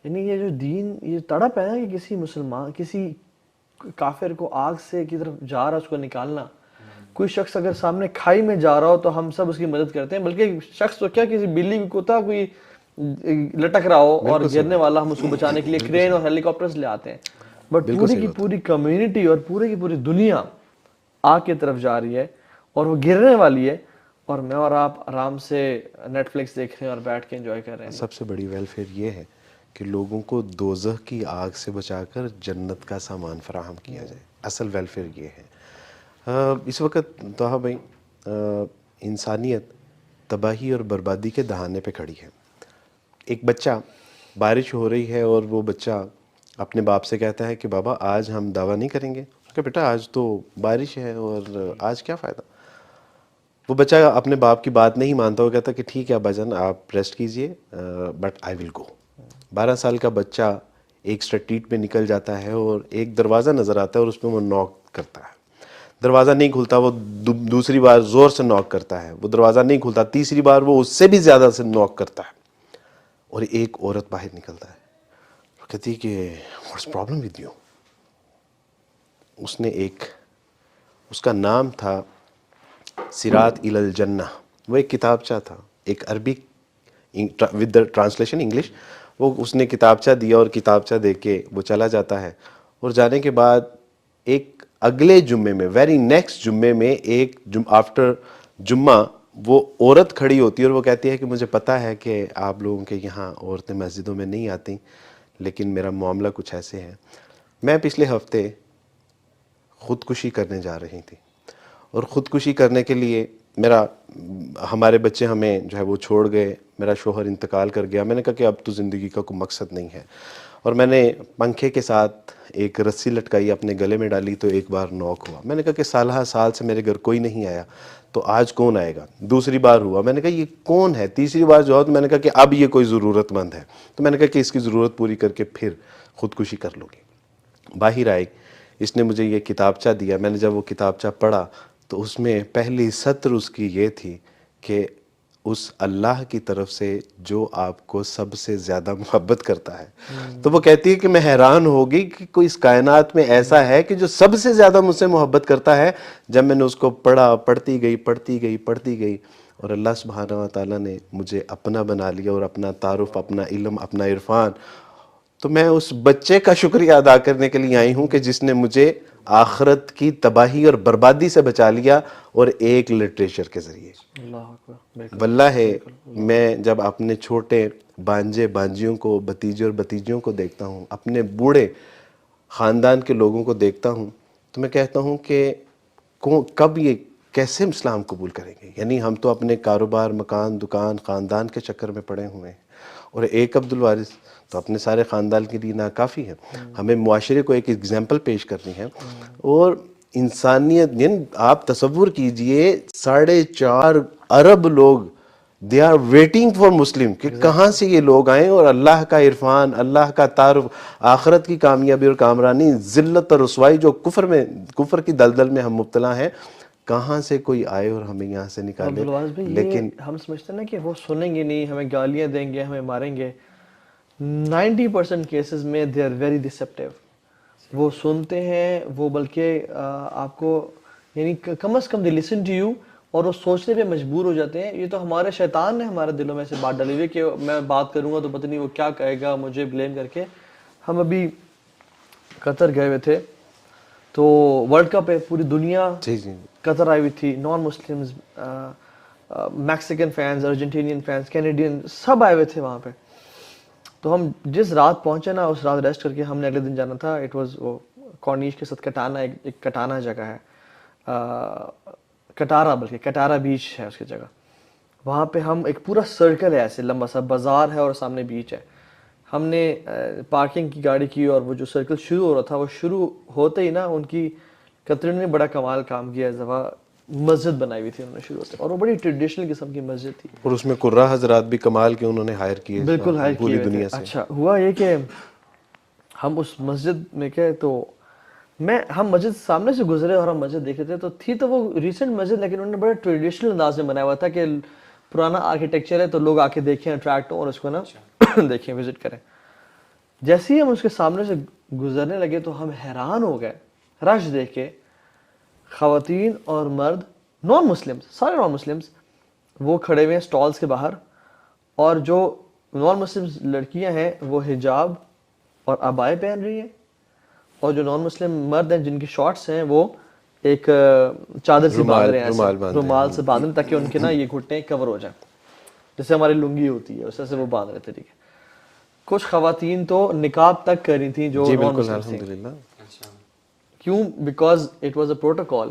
یعنی یہ جو دین یہ تڑپ ہے نا کہ کسی مسلمان کسی کافر کو آگ سے کی طرف جا رہا ہے اس کو نکالنا. کوئی شخص اگر سامنے کھائی میں جا رہا ہو تو ہم سب اس کی مدد کرتے ہیں, بلکہ شخص تو کیا کسی بلی کتا کوئی لٹک رہا ہو اور گرنے والا ہم اس کو بچانے کے لیے کرین اور ہیلی کاپٹرز لے آتے ہیں. بٹ پوری کی پوری کمیونٹی اور پوری کی پوری دنیا آگ کی طرف جا رہی ہے اور وہ گرنے والی ہے, اور میں اور آپ آرام سے نیٹ فلکس دیکھ رہے ہیں اور بیٹھ کے انجوائے کر رہے ہیں. سب سے بڑی ویلفیئر یہ ہے کہ لوگوں کو دوزخ کی آگ سے بچا کر جنت کا سامان فراہم کیا جائے. اصل ویلفیئر یہ ہے. اس وقت طه بھائی انسانیت تباہی اور بربادی کے دہانے پہ کھڑی ہے. ایک بچہ, بارش ہو رہی ہے اور وہ بچہ اپنے باپ سے کہتا ہے کہ بابا آج ہم دعویٰ نہیں کریں گے, کہ بیٹا آج تو بارش ہے اور آج کیا فائدہ. وہ بچہ اپنے باپ کی بات نہیں مانتا, وہ کہتا کہ ٹھیک ہے ابا جان آپ ریسٹ کیجئے بٹ آئی ول گو. 12 سال کا بچہ ایک اسٹریٹ پہ نکل جاتا ہے اور ایک دروازہ نظر آتا ہے اور اس پہ وہ ناک کرتا ہے. دروازہ نہیں کھلتا, وہ دوسری بار زور سے ناک کرتا ہے, وہ دروازہ نہیں کھلتا, تیسری بار وہ اس سے بھی زیادہ سے ناک کرتا ہے, اور ایک عورت باہر نکلتا ہے. وہ کہتی ہے کہ واٹس پرابلم ود یو. اس کا نام تھا سرات الی الجنہ. وہ ایک کتابچہ تھا, ایک عربی ود دا ٹرانسلیشن انگلش. وہ اس نے کتابچہ دیا اور کتابچہ دے کے وہ چلا جاتا ہے, اور جانے کے بعد ایک اگلے جمعے میں ویری نیکسٹ جمعے میں ایک آفٹر جمعہ وہ عورت کھڑی ہوتی ہے اور وہ کہتی ہے کہ مجھے پتہ ہے کہ آپ لوگوں کے یہاں عورتیں مسجدوں میں نہیں آتی, لیکن میرا معاملہ کچھ ایسے ہے. میں پچھلے ہفتے خودکشی کرنے جا رہی تھی, اور خودکشی کرنے کے لیے ہمارے بچے ہمیں جو ہے وہ چھوڑ گئے, میرا شوہر انتقال کر گیا. میں نے کہا کہ اب تو زندگی کا کوئی مقصد نہیں ہے, اور میں نے پنکھے کے ساتھ ایک رسی لٹکائی, اپنے گلے میں ڈالی تو ایک بار نوک ہوا. میں نے کہا کہ سالہ سال سے میرے گھر کوئی نہیں آیا تو آج کون آئے گا. دوسری بار ہوا, میں نے کہا یہ کون ہے. تیسری بار جو ہوا تو میں نے کہا کہ اب یہ کوئی ضرورت مند ہے, تو میں نے کہا کہ اس کی ضرورت پوری کر کے پھر خودکشی کر لو گی. باہر آئی, اس نے مجھے یہ کتابچہ دیا. میں نے جب وہ کتابچہ پڑھا تو اس میں پہلی سطر اس کی یہ تھی کہ اس اللہ کی طرف سے جو آپ کو سب سے زیادہ محبت کرتا ہے. تو وہ کہتی ہے کہ میں حیران ہوگی کہ کوئی اس کائنات میں ایسا ہے کہ جو سب سے زیادہ مجھ سے محبت کرتا ہے. جب میں نے اس کو پڑھا, پڑھتی گئی اور اللہ سبحانہ و تعالیٰ نے مجھے اپنا بنا لیا, اور اپنا تعارف, اپنا علم, اپنا عرفان. تو میں اس بچے کا شکریہ ادا کرنے کے لیے آئی ہوں کہ جس نے مجھے آخرت کی تباہی اور بربادی سے بچا لیا, اور ایک لٹریچر کے ذریعے. اللہ اکبر. واللہ ہے میں جب اپنے چھوٹے بانجے بانجیوں کو, بھتیجے اور بھتیجیوں کو دیکھتا ہوں, اپنے بوڑھے خاندان کے لوگوں کو دیکھتا ہوں, تو میں کہتا ہوں کہ کب یہ کیسے اسلام قبول کریں گے. یعنی ہم تو اپنے کاروبار, مکان, دکان, خاندان کے چکر میں پڑے ہوئے ہیں, اور ایک عبدالوارث تو اپنے سارے خاندان کے لیے ناکافی ہے. ہمیں معاشرے کو ایک ایگزامپل پیش کرنی ہے. اور انسانیت, یعنی آپ تصور کیجئے 4.5 ارب لوگ they are waiting for Muslim, کہ کہاں سے یہ لوگ آئیں, اور اللہ کا عرفان, اللہ کا تعارف, آخرت کی کامیابی اور کامرانی, ذلت اور رسوائی جو کفر کی دلدل میں ہم مبتلا ہیں, کہاں سے کوئی آئے اور ہمیں یہاں سے نکالے. عبدالواز بھائی, لیکن یہ ہم سمجھتے ہیں نا کہ وہ سنیں گے نہیں, ہمیں گالیاں دیں گے, ہمیں ماریں گے. 90% کیسز میں دے آر ویری ڈسپٹیو. وہ سنتے ہیں, وہ بلکہ آپ کو یعنی کم از کم دے لسن ٹو یو, اور وہ سوچنے پہ مجبور ہو جاتے ہیں. یہ تو ہمارے شیطان نے ہمارے دلوں میں سے بات ڈالی ہوئی کہ میں بات کروں گا تو پتہ نہیں وہ کیا کہے گا, مجھے بلیم کر کے. ہم ابھی قطر گئے ہوئے تھے, تو ورلڈ کپ ہے, پوری دنیا قطر آئی ہوئی تھی, non Muslims, Mexican fans, Argentinian fans, Canadian, سب آئے ہوئے تھے وہاں پہ. تو ہم جس رات پہنچے نا, اس رات ریسٹ کر کے ہم نے اگلے دن جانا تھا. اٹ واز وہ کارنیش کے ساتھ کٹانا, ایک کٹانا جگہ ہے, کٹارا, بلکہ کٹارا بیچ ہے اس کی جگہ. وہاں پہ ہم ایک پورا سرکل ہے, ایسے لمبا سا بازار ہے اور سامنے بیچ ہے. ہم نے پارکنگ کی گاڑی کی, اور وہ جو سرکل شروع ہو رہا تھا, وہ شروع ہوتے ہی نا ان کی قطریوں نے بڑا کمال کام کیا. اس دفعہ مسجد بنائی ہوئی تھی انہوں نے شروع ہوتے, اور وہ بڑی ٹریڈیشنل قسم کی مسجد تھی, اور اس میں قرہ حضرات بھی کمال کے انہوں نے ہائر کیے بالکل ہائر پوری کیے دنیا تھے. سے. اچھا ہوا یہ کہ ہم اس مسجد میں گئے, تو ہم مسجد سامنے سے گزرے اور ہم مسجد دیکھ رہے تھے. تو تھی تو وہ ریسنٹ مسجد, لیکن انہوں نے بڑے ٹریڈیشنل انداز میں بنایا ہوا تھا کہ پرانا آرکیٹیکچر ہے, تو لوگ آ کے دیکھیں, اٹریکٹ ہوں, اور اس کو نا دیکھیں, وزٹ کریں. جیسے ہی ہم اس کے سامنے سے گزرنے لگے تو ہم حیران ہو گئے رش دیکھ کے. خواتین اور مرد نان مسلمس, سارے نان مسلمس, وہ کھڑے ہوئے ہیں سٹالز کے باہر, اور جو نان مسلمس لڑکیاں ہیں وہ حجاب اور عبائے پہن رہی ہیں, اور جو نان مسلم مرد ہیں جن کی شارٹس ہیں وہ ایک چادر سے باندھ رہے ہیں, ایسے رومال سے باندھ رہے ہیں تاکہ ان کے نا یہ گھٹنے کور ہو جائیں, جیسے ہماری لنگی ہوتی ہے اس طرح سے وہ باندھ رہے تھے. ٹھیک ہے, کچھ خواتین تو نقاب تک کری تھیں جو جی نان بالکل مسلم تھیں. اچھا کیوں؟ Because it was a protocol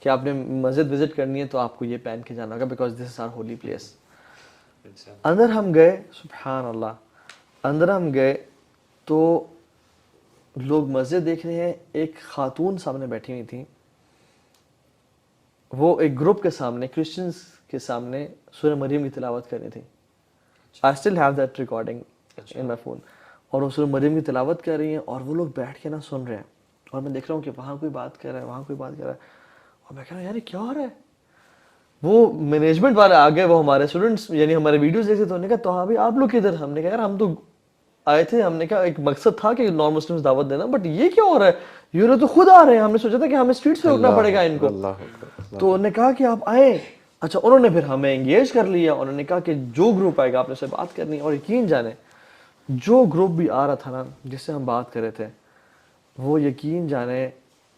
کہ آپ نے مسجد وزٹ کرنی ہے تو آپ کو یہ پہن کے جانا ہوگا, because this is our holy place. اچھا اندر ہم گئے, سبحان اللہ, اندر ہم گئے تو لوگ مسجد دیکھ رہے ہیں. ایک خاتون سامنے بیٹھی ہوئی تھیں, وہ ایک گروپ کے سامنے, کرسچنز کے سامنے سورہ مریم کی تلاوت کر رہی تھی. I still have that recording in my phone. اور وہ سورہ مریم کی تلاوت کر رہی ہیں اور وہ لوگ بیٹھ کے نا سن رہے ہیں, اور میں دیکھ رہا ہوں کہ وہاں کوئی بات کر رہا ہے, وہاں کوئی بات کر رہا ہے, اور میں کہہ رہا ہوں یار یہ کیا ہو رہا ہے. وہ مینجمنٹ والے آگے, وہ ہمارے اسٹوڈنٹس یعنی ہمارے ویڈیوز دیکھتے تو انہوں نے کہا تو ابھی آپ لوگ کدھر. ہم نے کہا یار ہم تو آئے تھے, ہم نے کہا ایک مقصد تھا کہ نان مسلمس دعوت دینا, بٹ یہ کیا ہو رہا ہے, یہ لوگ تو خود آ رہے ہیں, ہم نے سوچا تھا کہ ہمیں اسٹریٹ سے روکنا پڑے گا ان کو. تو انہوں نے کہا کہ آپ آئیں. اچھا, انہوں نے پھر ہمیں انگیج کر لیا, انہوں نے کہا کہ جو گروپ آئے گا آپ نے سے بات کرنی. اور یقین جانے جو گروپ بھی آ رہا تھا نا جس سے ہم بات کر رہے تھے, وہ یقین جانے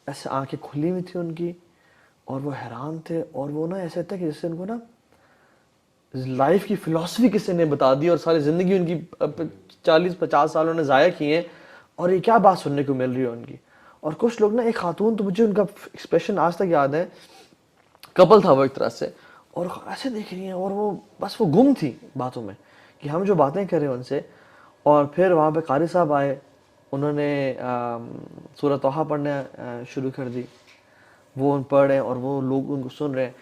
ایسے آنکھیں کھلی ہوئی تھی ان کی, اور وہ حیران تھے, اور وہ نا ایسا تھا کہ جیسے ان کو نا لائف کی فلسفی کسی نے بتا دی, اور ساری زندگی ان کی 40-50 سال انہوں نے ضائع کیے ہیں, اور یہ کیا بات سننے کو مل رہی ہے ان کی. اور کچھ لوگ نا, ایک خاتون تو مجھے ان کا ایکسپریشن آج تک یاد ہے, کپل تھا وہ ایک طرح سے, اور ایسے دیکھ رہی ہیں, اور وہ بس وہ گم تھی باتوں میں کہ ہم جو باتیں کر رہے ہیں ان سے. اور پھر وہاں پہ قاری صاحب آئے, انہوں نے سورہ طٰہٰ پڑھنا شروع کر دی, وہ ان پڑھ رہے ہیں اور وہ لوگ ان کو سن رہے ہیں.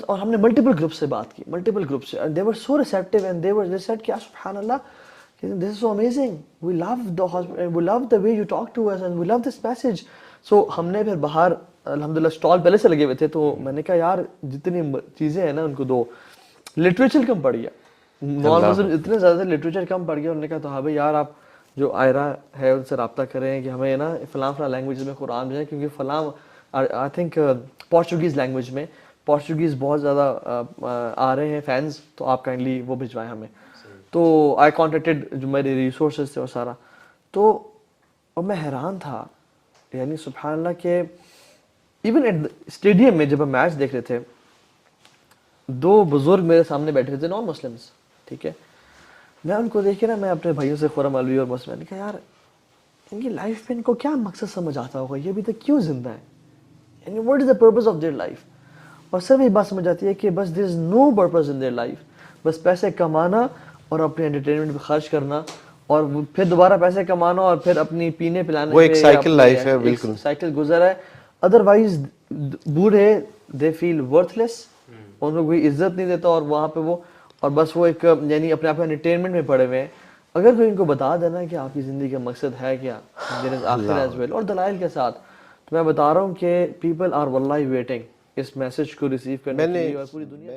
اور ہم نے ملٹیپل گروپ سے بات کی, ملٹیپل گروپ سے, and they were so receptive, and they said کہ سبحان اللہ, this is so amazing, we love the way you talk to us, and we love this message. So ہم نے پھر باہر الحمدللہ اسٹال پہلے سے لگے ہوئے تھے, تو میں نے کہا یار جتنی چیزیں ہیں نا ان کو دو. لٹریچر کم پڑ گیا, نان مسلم اتنے زیادہ لٹریچر کم پڑ گیا. انہوں نے کہا تو ہاں بھائی یار آپ جو آئرہ ہے ان سے رابطہ کریں کہ ہمیں نا فلاں لینگویج میں قرآن بھیجیں, کیونکہ فلاں آئی تھنک پورچوگیز لینگویج میں, پورچوگیز بہت زیادہ آ رہے ہیں فینز, تو آپ کائنڈلی وہ بھجوائیں ہمیں. تو آئی کانٹیکٹڈ جو میرے ریسورسز تھے وہ سارا. تو اور میں حیران تھا, یعنی سبحان اللہ کہ ایون ایٹ اسٹیڈیم میں جب ہم میچ دیکھ رہے تھے, دو بزرگ میرے سامنے بیٹھے تھے نان مسلمس. ٹھیک ہے, میں ان کو دیکھ کے نا, میں اپنے بھائیوں سے خرم علوی اور مسلم نے کہا یار ان کی لائف میں ان کو کیا مقصد سمجھ آتا ہوگا, یہ ابھی تک کیوں زندہ ہے, یعنی what is the purpose of their life. اور صرف یہ بات سمجھ آتی ہے کہ بس there is no purpose in their life, بس پیسے کمانا اور اپنے انٹرٹینمنٹ پہ خرچ کرنا, اور پھر دوبارہ پیسے کمانا, اور پھر اپنی پینے پلانے, وہ ایک سائیکل لائف ہے, بالکل سائیکل گزر ہے. ادروائز بوڑھے دے فیل ورتھ لیس, ان کو کوئی عزت نہیں دیتا, اور وہاں پہ وہ, اور بس وہ ایک یعنی اپنے آپ کو انٹرٹینمنٹ میں پڑے ہوئے ہیں. اگر کوئی ان کو بتا دینا کہ آپ کی زندگی کا مقصد ہے کیا, دیر از آخر ایز ویل, اور دلائل کے ساتھ, تو میں بتا رہا ہوں کہ پیپل آر واللہ ویٹنگ اس میسج کو ریسیو کرنے کے لیے, اور پوری دنیا